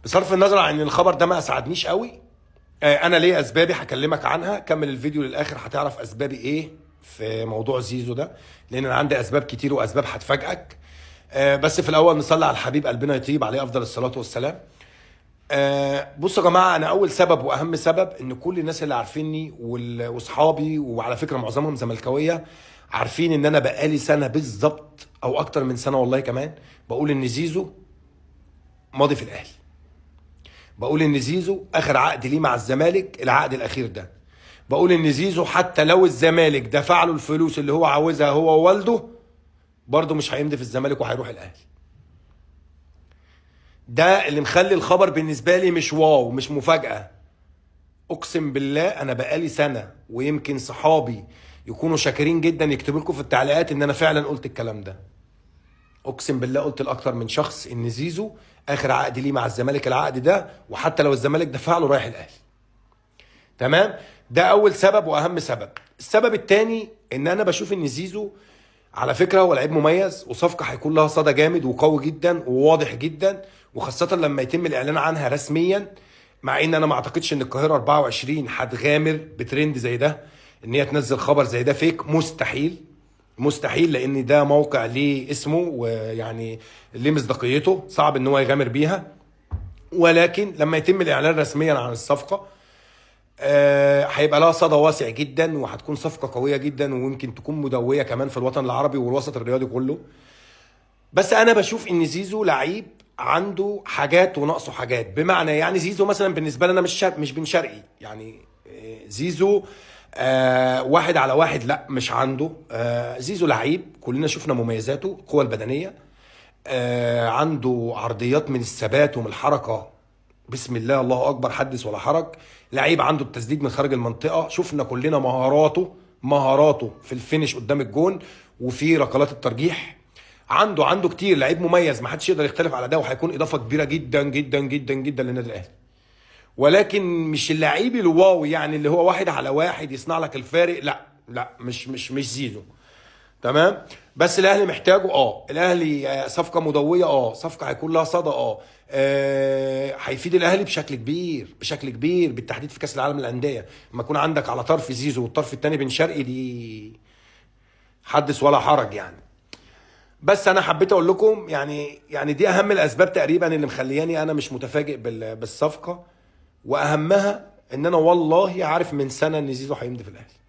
بصرف النظر عن ان الخبر ده ما اسعدنيش قوي، انا ليه اسبابي هكلمك عنها. كمل الفيديو للاخر هتعرف اسبابي ايه في موضوع زيزو ده، لان انا عندي اسباب كتير واسباب هتفاجئك. بس في الاول نصلي على الحبيب قلبنا يطيب عليه افضل الصلاه والسلام. بصوا يا جماعه، انا اول سبب واهم سبب ان كل الناس اللي عارفيني واصحابي، وعلى فكره معظمهم زملكاويه، عارفين ان انا بقالي سنه بالظبط او اكتر من سنه والله كمان بقول ان زيزو ماضي في الاهلي. بقول ان زيزو اخر عقد ليه مع الزمالك العقد الاخير ده. بقول ان زيزو حتى لو الزمالك دفع له الفلوس اللي هو عاوزها هو ووالده، برضه مش هيمضي في الزمالك وهيروح الاهلي. ده اللي مخلي الخبر بالنسبه لي مش واو، مش مفاجاه. اقسم بالله انا بقالي سنه، ويمكن صحابي يكونوا شاكرين جدا يكتبوا لكم في التعليقات ان انا فعلا قلت الكلام ده. اقسم بالله قلت لاكتر من شخص ان زيزو اخر عقد ليه مع الزمالك العقد ده، وحتى لو الزمالك دفع له رايح الاهلي. تمام. ده اول سبب واهم سبب. السبب الثاني ان انا بشوف ان زيزو على فكره هو لعيب مميز، وصفقه هيكون لها صدى جامد وقوي جدا وواضح جدا، وخاصه لما يتم الاعلان عنها رسميا. مع ان انا ما اعتقدش ان القاهره 24 هتغامر بترند زي ده، ان هي تنزل خبر زي ده فيك. مستحيل مستحيل، لان ده موقع ليه اسمه ويعني ليه مصداقيته، صعب ان هو يغامر بيها. ولكن لما يتم الاعلان رسميا عن الصفقه هيبقى لها صدى واسع جدا، وهتكون صفقه قويه جدا، ويمكن تكون مدويه كمان في الوطن العربي والوسط الرياضي كله. بس انا بشوف ان زيزو لعيب عنده حاجات وناقصه حاجات. بمعنى يعني زيزو مثلا بالنسبه لنا مش بن شرقي يعني. زيزو واحد على واحد لا، مش عنده. زيزو لعيب كلنا شفنا مميزاته، القوه البدنيه، عنده عرضيات من الثبات ومن الحركه. بسم الله الله اكبر، حدث ولا حرج. لعيب عنده التسديد من خارج المنطقه، شفنا كلنا مهاراته في الفينش قدام الجون وفي ركلات الترجيح. عنده كتير، لعيب مميز، ما حدش يقدر يختلف على ده، وهيكون اضافه كبيره جدا جدا جدا جدا للنادي الاهلي. ولكن مش اللعيب الواو يعني اللي هو واحد على واحد يصنع لك الفارق. لا لا، مش زيزو. تمام. بس الاهلي محتاجه. الاهلي صفقه مضويه، صفقه هيكون لها صدى، هيفيد الاهلي بشكل كبير بشكل كبير، بالتحديد في كاس العالم للانديه. لما يكون عندك على طرف زيزو والطرف الثاني بن شرقي، دي حدث ولا حرج يعني. بس انا حبيت اقول لكم يعني دي اهم الاسباب تقريبا اللي مخلياني انا مش متفاجئ بالصفقه. واهمها ان انا والله عارف من سنه ان زيزو هيمضي في الاهلي.